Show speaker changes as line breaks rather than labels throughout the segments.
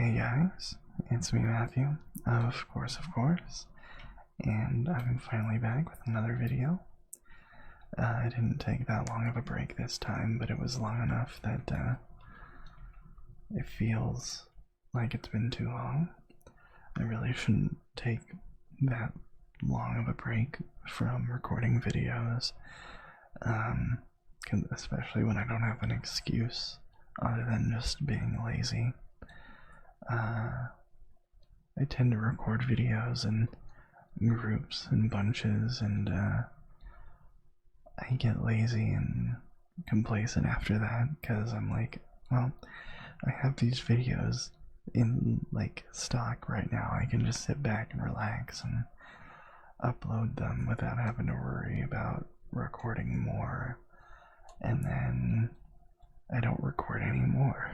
Hey guys, it's me Matthew, of course, and I'm finally back with another video. I didn't take that long of a break this time, but it was long enough that it feels like it's been too long. I really shouldn't take that long of a break from recording videos, especially when I don't have an excuse other than just being lazy. I tend to record videos in groups and bunches, and I get lazy and complacent after that because I'm like, well, I have these videos in like stock right now. I can just sit back and relax and upload them without having to worry about recording more, and then I don't record anymore.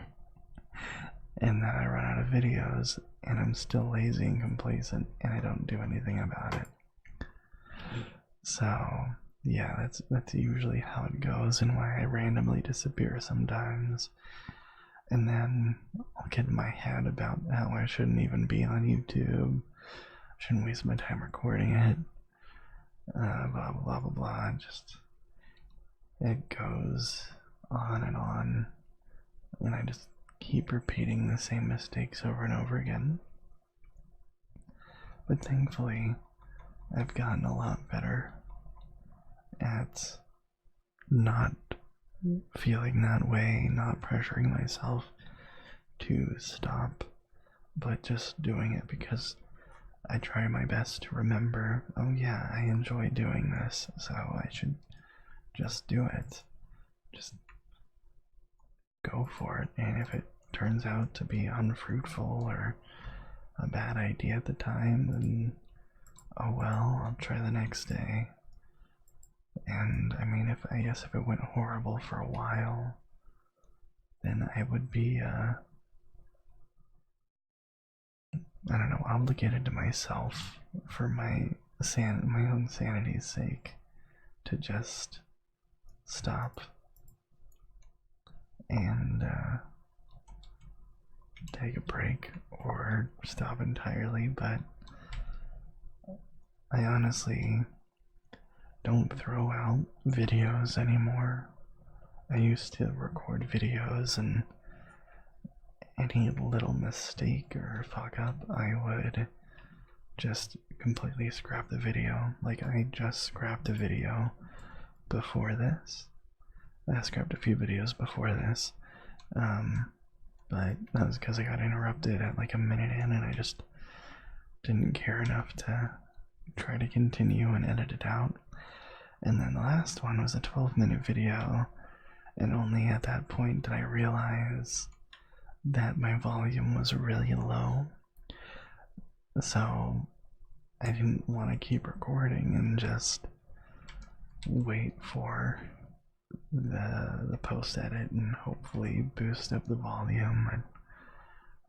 And then I run out of videos and I'm still lazy and complacent and I don't do anything about it. So yeah, that's usually how it goes and why I randomly disappear sometimes. And then I'll get in my head about how I shouldn't even be on YouTube, shouldn't waste my time recording it, blah blah blah blah blah. It goes on, and I just keep repeating the same mistakes over and over again. But thankfully, I've gotten a lot better at not feeling that way, not pressuring myself to stop, but just doing it because I try my best to remember, oh yeah, I enjoy doing this, so I should just do it. Just go for it, and if it turns out to be unfruitful or a bad idea at the time, then oh well, I'll try the next day. And I mean, I guess if it went horrible for a while, then I would be I don't know, obligated to myself for my own sanity's sake to just stop and take a break or stop entirely. But I honestly don't throw out videos anymore. I used to record videos, and any little mistake or fuck up, I would just completely scrap the video. Like, I just scrapped a video before this. I scrapped a few videos before this, but that was because I got interrupted at like a minute in, and I just didn't care enough to try to continue and edit it out. And then the last one was a 12-minute video, and only at that point did I realize that my volume was really low. So I didn't want to keep recording and just wait for the post edit and hopefully boost up the volume. I'd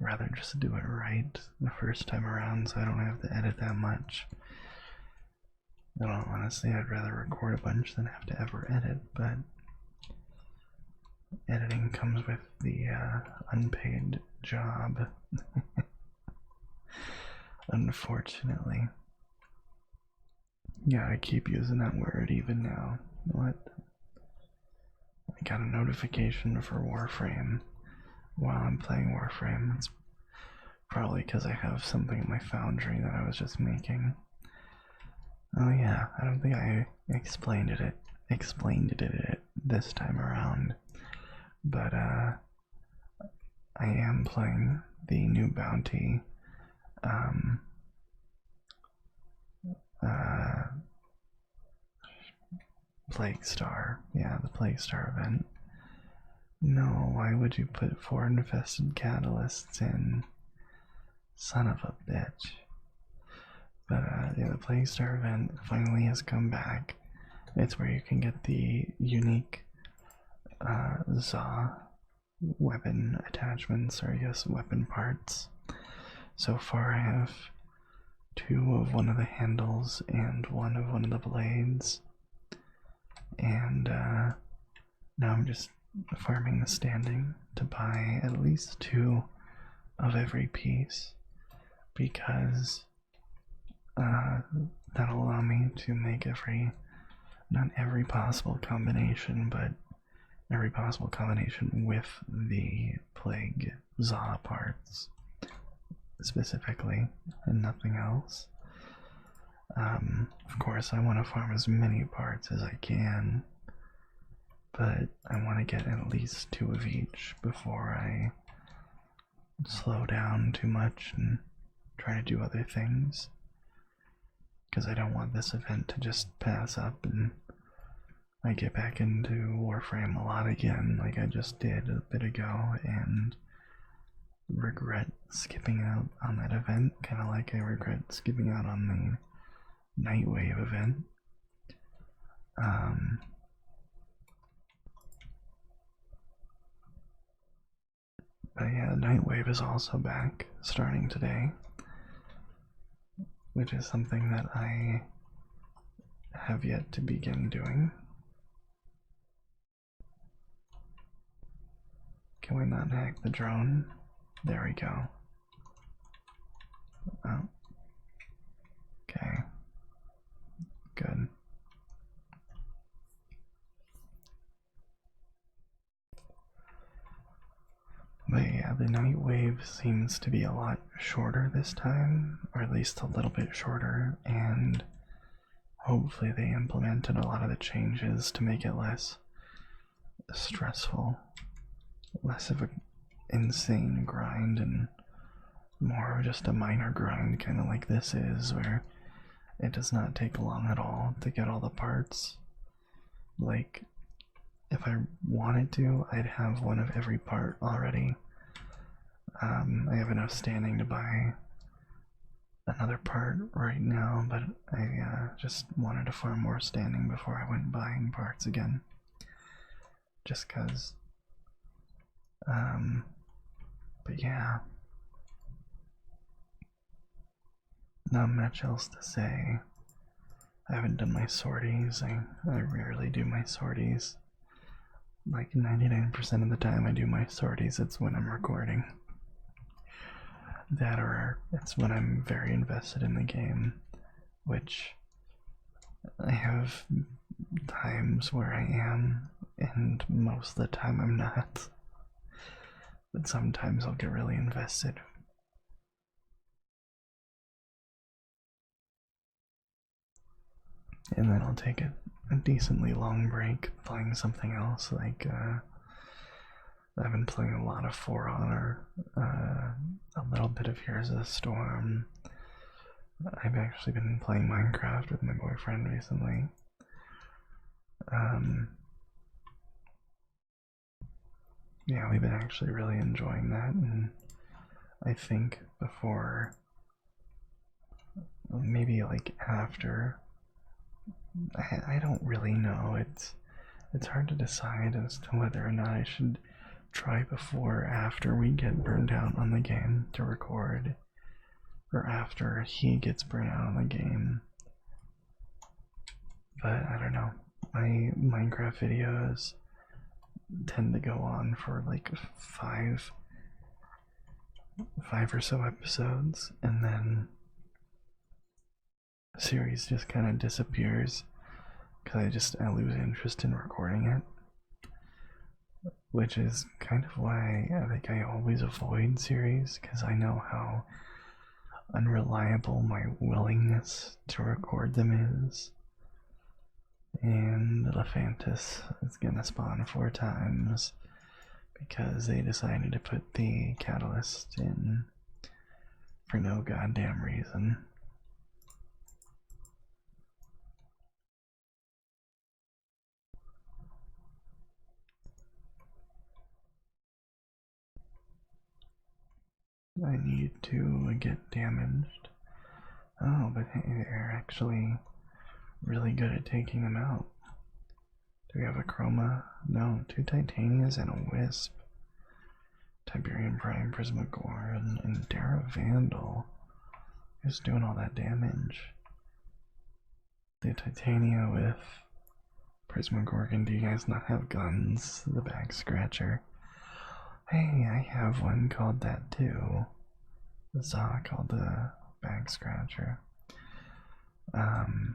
rather just do it right the first time around so I don't have to edit that much. Honestly, I'd rather record a bunch than have to ever edit, but editing comes with the unpaid job. Unfortunately. Yeah, I keep using that word even now. What? I got a notification for Warframe while I'm playing Warframe. It's probably because I have something in my foundry that I was just making. Oh yeah, I don't think I explained it this time around, but I am playing the new bounty, Plague Star. Yeah, the Plague Star event. No, why would you put 4 infested catalysts in? Son of a bitch. But yeah, the Plague Star event finally has come back. It's where you can get the unique ZA weapon attachments, or I guess weapon parts. So far I have 2 of one of the handles and one of the blades. And now I'm just farming the standing to buy at least 2 of every piece, because that'll allow me to make not every possible combination, but every possible combination with the Plague Za parts specifically, and nothing else. Of course, I want to farm as many parts as I can, but I want to get at least 2 of each before I slow down too much and try to do other things, because I don't want this event to just pass up and I get back into Warframe a lot again like I just did a bit ago and regret skipping out on that event, kind of like I regret skipping out on the Nightwave event. But yeah, Nightwave is also back starting today, which is something that I have yet to begin doing. Can we not hack the drone? There we go. Oh. Okay. Good. But yeah, the night wave seems to be a lot shorter this time, or at least a little bit shorter, and hopefully they implemented a lot of the changes to make it less stressful, less of an insane grind and more of just a minor grind, kind of like this is, where it does not take long at all to get all the parts. Like, if I wanted to, I'd have one of every part already. I have enough standing to buy another part right now, but I just wanted to farm more standing before I went buying parts again. Just cause. But yeah. Not much else to say. I haven't done my sorties. I rarely do my sorties. Like 99% of the time I do my sorties, it's when I'm recording. That or it's when I'm very invested in the game, which I have times where I am, and most of the time I'm not. But sometimes I'll get really invested. And then I'll take a decently long break playing something else, like I've been playing a lot of For Honor, a little bit of Here's a Storm. I've actually been playing Minecraft with my boyfriend recently. Yeah, we've been actually really enjoying that, and I think before, maybe like after, I don't really know. It's hard to decide as to whether or not I should try before or after we get burned out on the game to record, or after he gets burned out on the game. But I don't know. My Minecraft videos tend to go on for like five or so episodes, and then the series just kind of disappears because I lose interest in recording it, which is kind of why I think I always avoid series, because I know how unreliable my willingness to record them is. And Lephantis is gonna spawn 4 times because they decided to put the catalyst in for no goddamn reason. I need to get damaged. Oh, but hey, they're actually really good at taking them out. Do we have a Chroma? No, 2 Titanias and a Wisp. Tiberium Prime, Prismagor, and Dara Vandal. Who's doing all that damage? The Titania with Prismagorgon. Do you guys not have guns? The back scratcher. Hey, I have one called that too. The saw called the back scratcher. Hmm.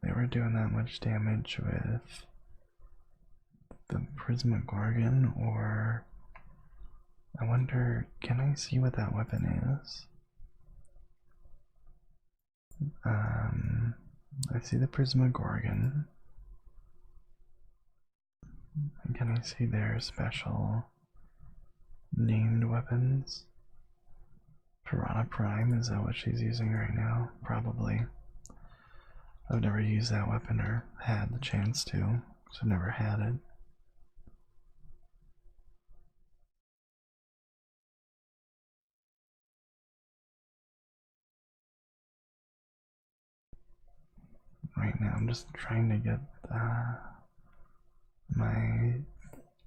They were doing that much damage with the Prismagorgon, or I wonder, can I see what that weapon is? I see the Prismagorgon. And can I see their special named weapons? Piranha Prime, is that what she's using right now? Probably. I've never used that weapon or had the chance to, so I've never had it. Right now I'm just trying to get my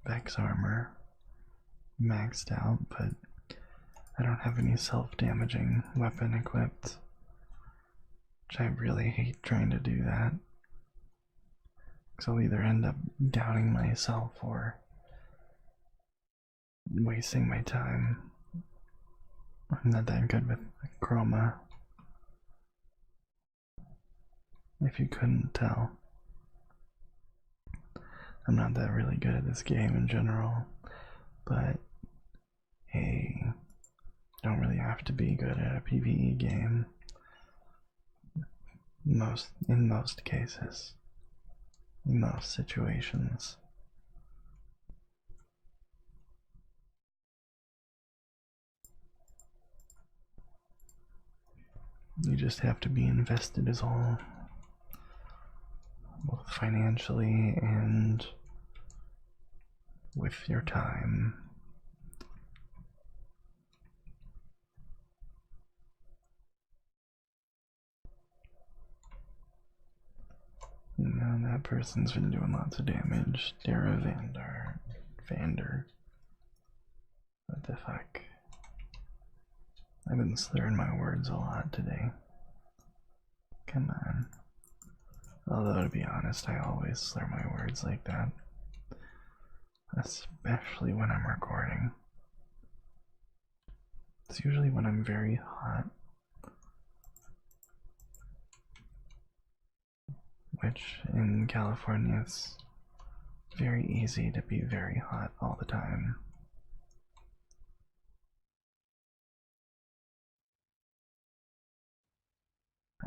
Vex armor maxed out, but I don't have any self-damaging weapon equipped, which I really hate trying to do that, because I'll either end up downing myself or wasting my time. I'm not that good with chroma, if you couldn't tell. I'm not that really good at this game in general, but hey, you don't really have to be good at a PvE game. In most cases, in most situations. You just have to be invested is all, both financially and with your time. Now that person's been doing lots of damage. Dara Vander. What the fuck? I've been slurring my words a lot today. Come on. Although, to be honest, I always slur my words like that. Especially when I'm recording. It's usually when I'm very hot. Which, in California, it's very easy to be very hot all the time.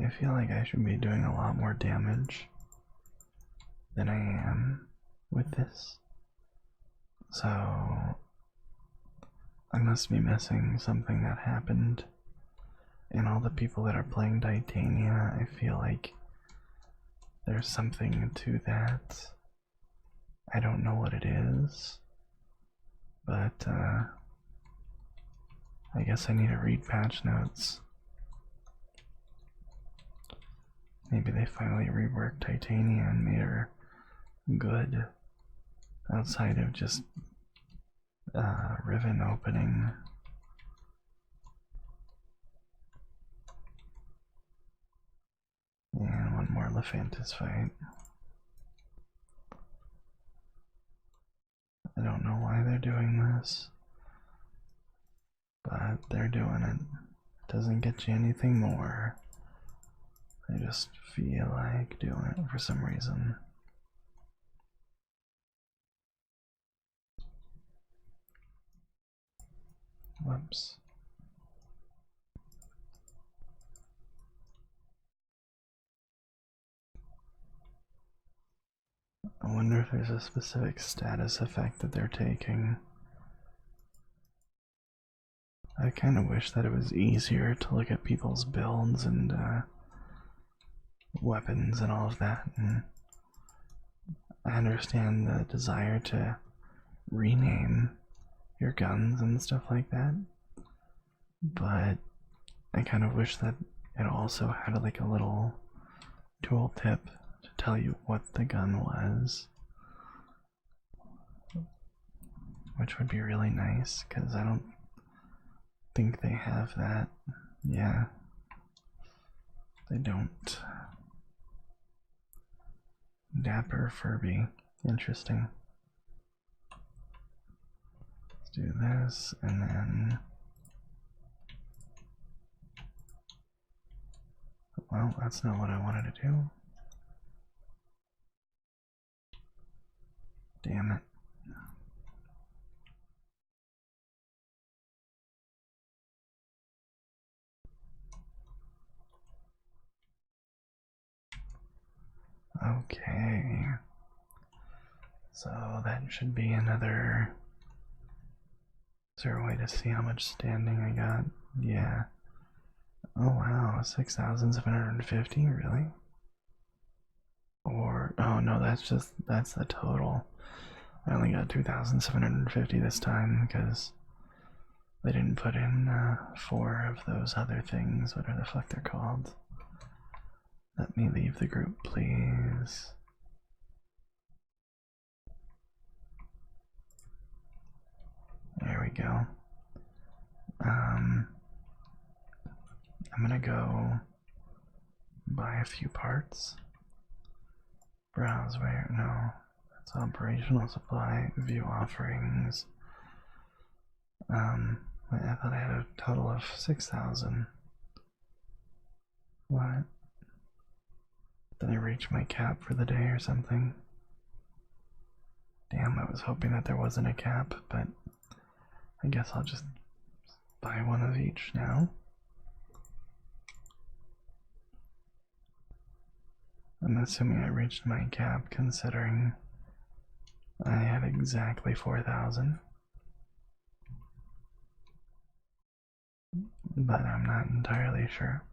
I feel like I should be doing a lot more damage than I am with this. So I must be missing something that happened. And all the people that are playing Titania, I feel like there's something to that. I don't know what it is, but I guess I need to read patch notes. Maybe they finally reworked Titania and made her good outside of just ribbon opening. And one more Lephantis fight. I don't know why they're doing this, but they're doing it. It doesn't get you anything more. I just feel like doing it for some reason. Whoops. I wonder if there's a specific status effect that they're taking. I kind of wish that it was easier to look at people's builds and weapons and all of that. And I understand the desire to rename your guns and stuff like that, but I kind of wish that it also had like a little tooltip to tell you what the gun was, which would be really nice, because I don't think they have that. Yeah, they don't. Dapper Furby. Interesting. Let's do this, and then... Well, that's not what I wanted to do. Damn it. Okay. So that should be another... Is there a way to see how much standing I got? Yeah. Oh wow, 6,750, really? Or, oh no, that's the total. I only got 2,750 this time because they didn't put in 4 of those other things, whatever the fuck they're called. Let me leave the group, please. There we go. I'm gonna go buy a few parts. Browse where? No. That's operational supply. View offerings. I thought I had a total of 6,000. What? Did I reach my cap for the day or something? Damn, I was hoping that there wasn't a cap, but I guess I'll just buy one of each now. I'm assuming I reached my cap considering I had exactly 4,000. But I'm not entirely sure.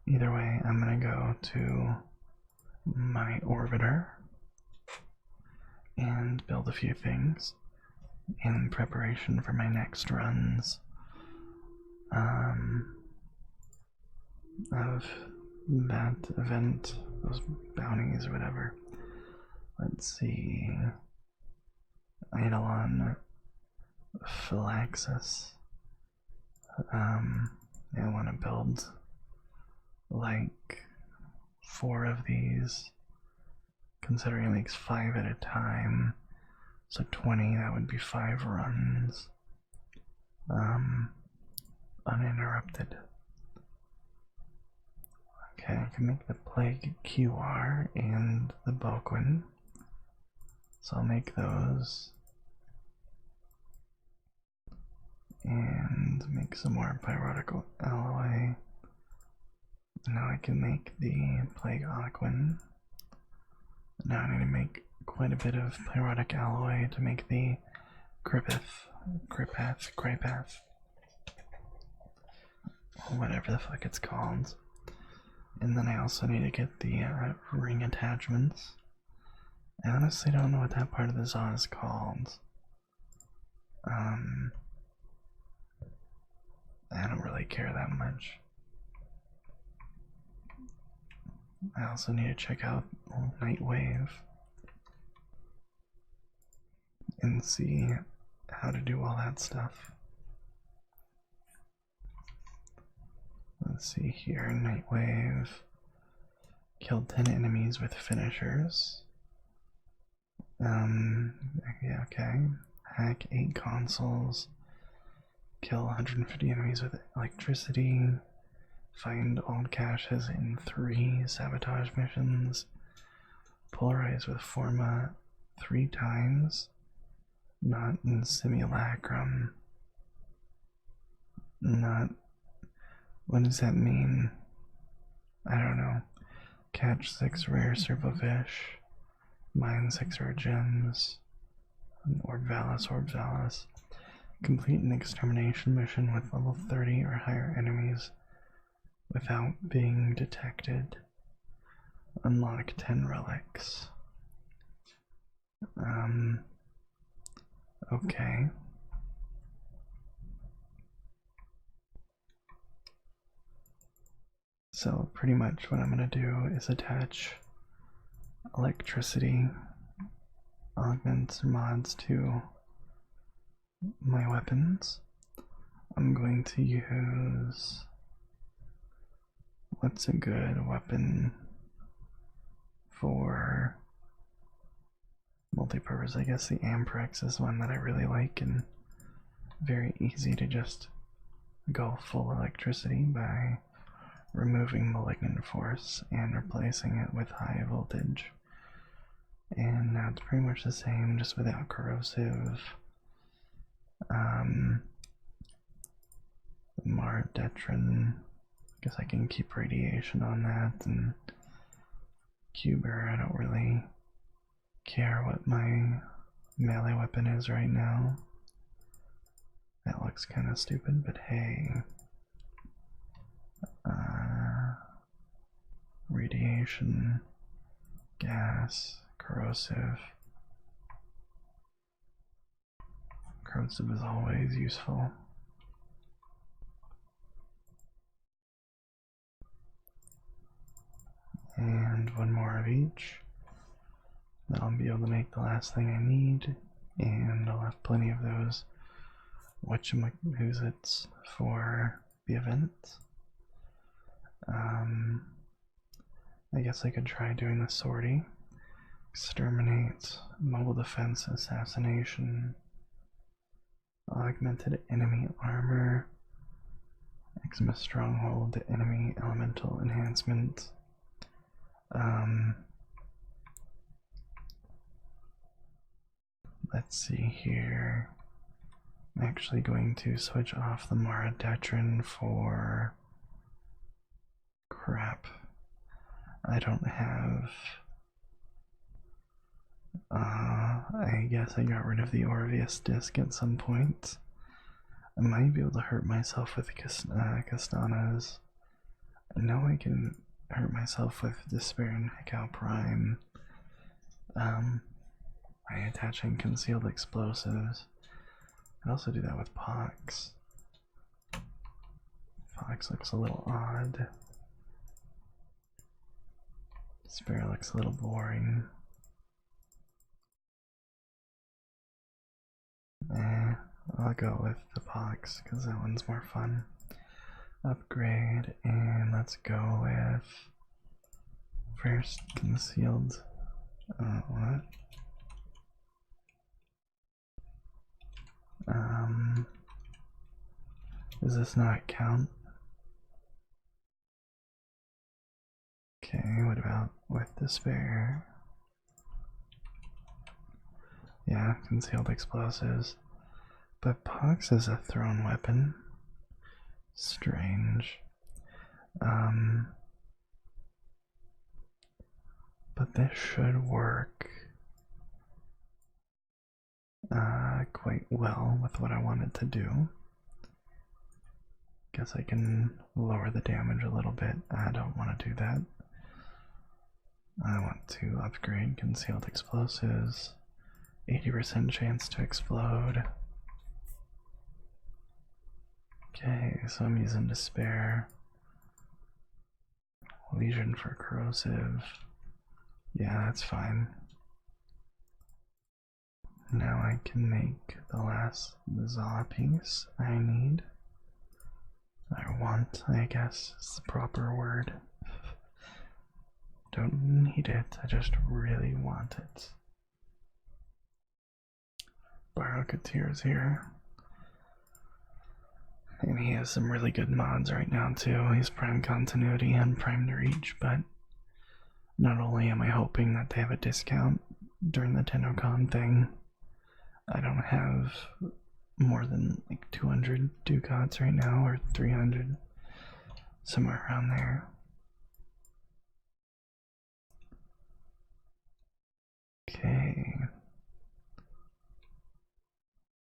Either way, I'm gonna go to my orbiter and build a few things in preparation for my next runs of that event, those bounties or whatever. Let's see. Eidolon Phylaxis. I want to build like 4 of these, considering it makes 5 at a time, so 20, that would be 5 runs, uninterrupted. Okay, I can make the Plague QR and the Boquin, so I'll make those, and make some more Pyrotic Alloy. Now I can make the Plague Aquin. Now I need to make quite a bit of Pyrotic Alloy to make the Gripath, whatever the fuck it's called. And then I also need to get the ring attachments. I honestly don't know what that part of the Zaw is called. I don't really care that much. I also need to check out Nightwave and see how to do all that stuff. Let's see here, Nightwave. Killed 10 enemies with finishers. Yeah, okay. Hack 8 consoles. Kill 150 enemies with electricity. Find old caches in 3 sabotage missions. Polarize with Forma 3 times. Not in Simulacrum. Not. What does that mean? I don't know. Catch 6 rare serpofish. Mine 6 rare gems. Orbvalis. Complete an extermination mission with level 30 or higher enemies without being detected. Unlock 10 relics. Okay. So pretty much what I'm gonna do is attach electricity augments or mods to my weapons. I'm going to use, what's a good weapon for multi-purpose. I guess the Amprex is one that I really like, and very easy to just go full electricity by removing malignant force and replacing it with high voltage. And now it's pretty much the same, just without corrosive. Maradetrin, guess I can keep radiation on that, and Cuber, I don't really care what my melee weapon is right now. That looks kind of stupid, but hey. Radiation, gas, corrosive. Corrosive is always useful. And one more of each. Then I'll be able to make the last thing I need, and I'll have plenty of those whatchamacallits for the event. I guess I could try doing the sortie. Exterminate, mobile defense, assassination, augmented enemy armor, Xmas stronghold, enemy elemental enhancement. Let's see here. I'm actually going to switch off the Maradetrin for crap. I don't have. I guess I got rid of the Orpheus disc at some point. I might be able to hurt myself with Castanas. I know I can hurt myself with Despair and Hekau Prime by attaching concealed explosives. I also do that with Pox. Pox looks a little odd. Despair looks a little boring. I'll go with the Pox because that one's more fun. Upgrade, and let's go with first concealed. What? Does this not count? Okay, what about with Despair? Yeah, concealed explosives. But Pox is a thrown weapon. Strange. But this should work quite well with what I wanted to do. Guess I can lower the damage a little bit. I don't want to do that. I want to upgrade concealed explosives. 80% chance to explode. Okay, so I'm using Despair. Legion for corrosive. Yeah, that's fine. Now I can make the last Zaw piece I need. I want, I guess, is the proper word. Don't need it, I just really want it. Barocketeer's here. And he has some really good mods right now too. He's Prime Continuity and Prime to Reach, but not only am I hoping that they have a discount during the TennoCon thing, I don't have more than like 200 ducats right now, or 300, somewhere around there. Okay.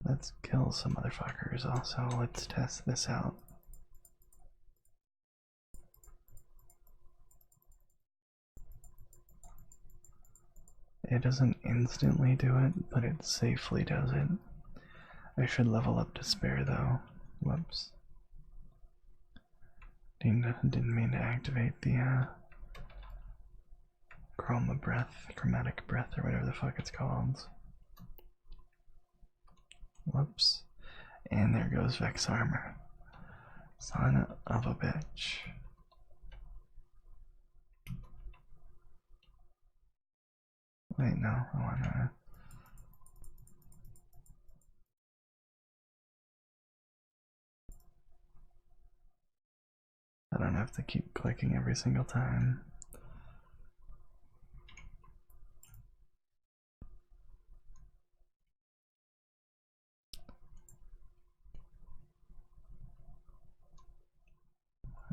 Let's kill some motherfuckers also. Let's test this out. It doesn't instantly do it, but it safely does it. I should level up Despair though. Whoops. Didn't mean to activate the chromatic breath, or whatever the fuck it's called. Whoops. And there goes Vex Armor. Son of a bitch. Wait, no, I wanna have to keep clicking every single time.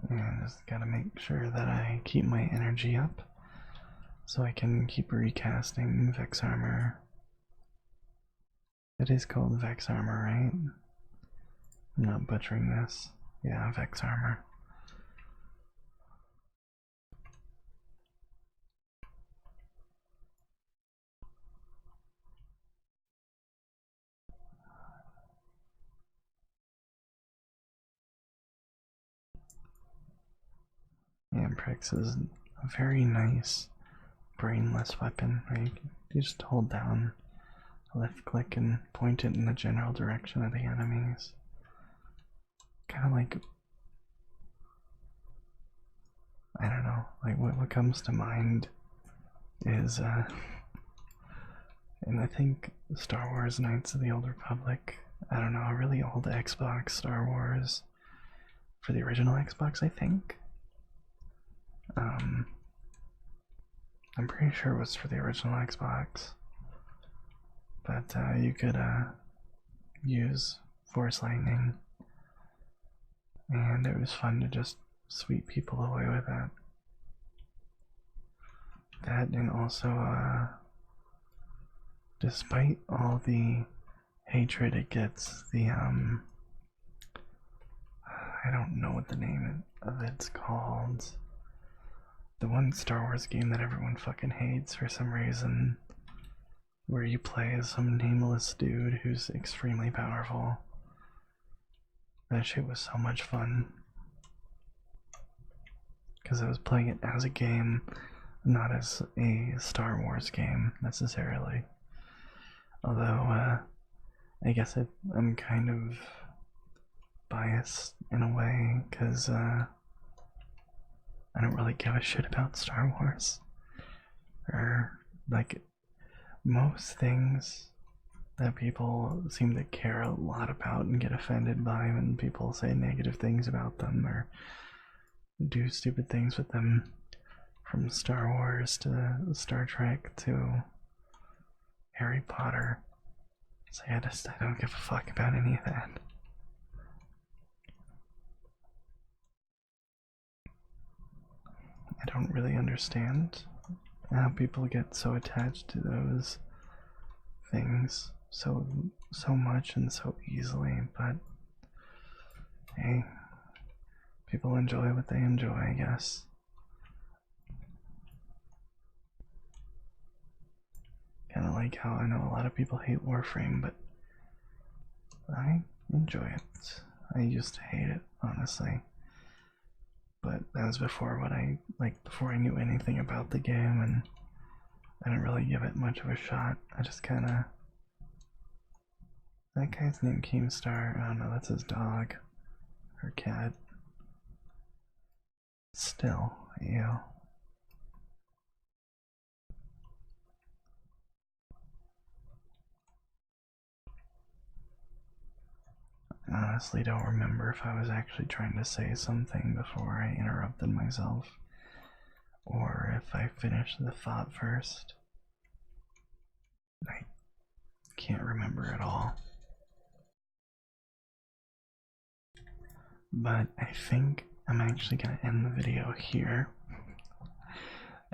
And just gotta make sure that I keep my energy up so I can keep recasting Vex Armor. It is called Vex Armor, right? I'm not butchering this. Yeah, Vex Armor. Amprex is a very nice brainless weapon where you just hold down left click and point it in the general direction of the enemies. Kind of like, I don't know, like what comes to mind is, and I think Star Wars Knights of the Old Republic, I don't know, a really old Xbox Star Wars for the original Xbox, I think. I'm pretty sure it was for the original Xbox, but you could use Force Lightning, and it was fun to just sweep people away with that. That, and also, despite all the hatred it gets, the I don't know what the name of it's called. The one Star Wars game that everyone fucking hates for some reason, where you play as some nameless dude who's extremely powerful. That shit was so much fun. Because I was playing it as a game, not as a Star Wars game, necessarily. Although, I guess I'm kind of biased in a way, because, I don't really give a shit about Star Wars. Or, like, most things that people seem to care a lot about and get offended by when people say negative things about them or do stupid things with them, from Star Wars to Star Trek to Harry Potter. So I don't give a fuck about any of that. I don't really understand how people get so attached to those things so much and so easily, but hey, people enjoy what they enjoy, I guess. Kind of like how I know a lot of people hate Warframe, but I enjoy it. I used to hate it, honestly. But that was before before I knew anything about the game, and I didn't really give it much of a shot. I just kinda... That guy's name Keemstar. I don't know, that's his dog. Or cat. Still, ew. I honestly don't remember if I was actually trying to say something before I interrupted myself, or if I finished the thought first. I can't remember at all. But I think I'm actually going to end the video here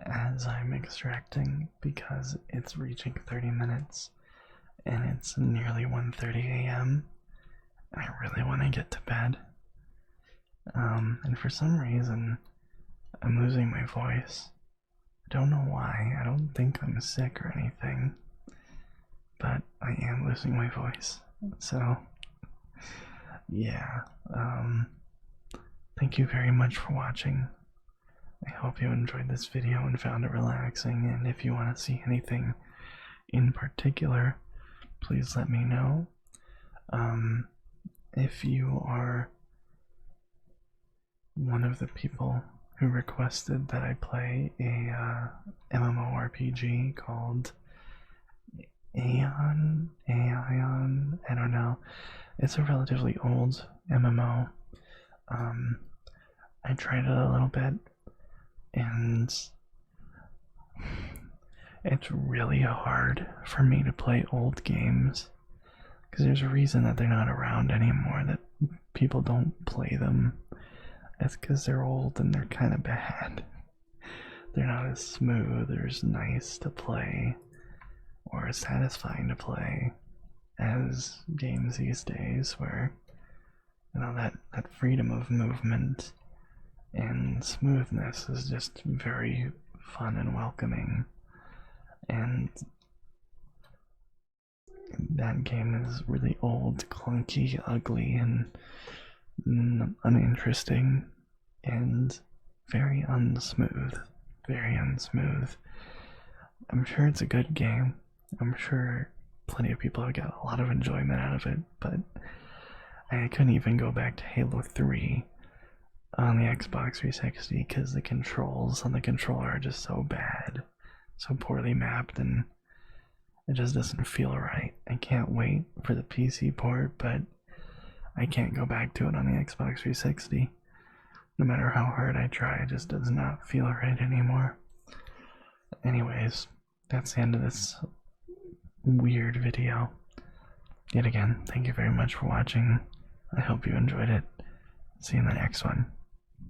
as I'm extracting, because it's reaching 30 minutes and it's nearly 1:30 a.m. and I really want to get to bed. And for some reason, I'm losing my voice. I don't know why. I don't think I'm sick or anything, but I am losing my voice. So, yeah. Thank you very much for watching. I hope you enjoyed this video and found it relaxing, and if you want to see anything in particular, please let me know. If you are one of the people who requested that I play a MMORPG called Aeon, I don't know. It's a relatively old MMO. I tried it a little bit, and it's really hard for me to play old games because there's a reason that they're not around anymore, that people don't play them. It's because they're old and they're kind of bad. They're not as smooth or as nice to play or as satisfying to play as games these days, where that freedom of movement and smoothness is just very fun and welcoming. And that game is really old, clunky, ugly, and uninteresting, and very unsmooth. Very unsmooth. I'm sure it's a good game. I'm sure plenty of people have got a lot of enjoyment out of it, but I couldn't even go back to Halo 3 on the Xbox 360 because the controls on the controller are just so bad, so poorly mapped, and it just doesn't feel right. I can't wait for the PC port, but I can't go back to it on the Xbox 360. No matter how hard I try, it just does not feel right anymore. Anyways, that's the end of this weird video. Yet again, thank you very much for watching. I hope you enjoyed it. See you in the next one.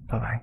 Bye bye.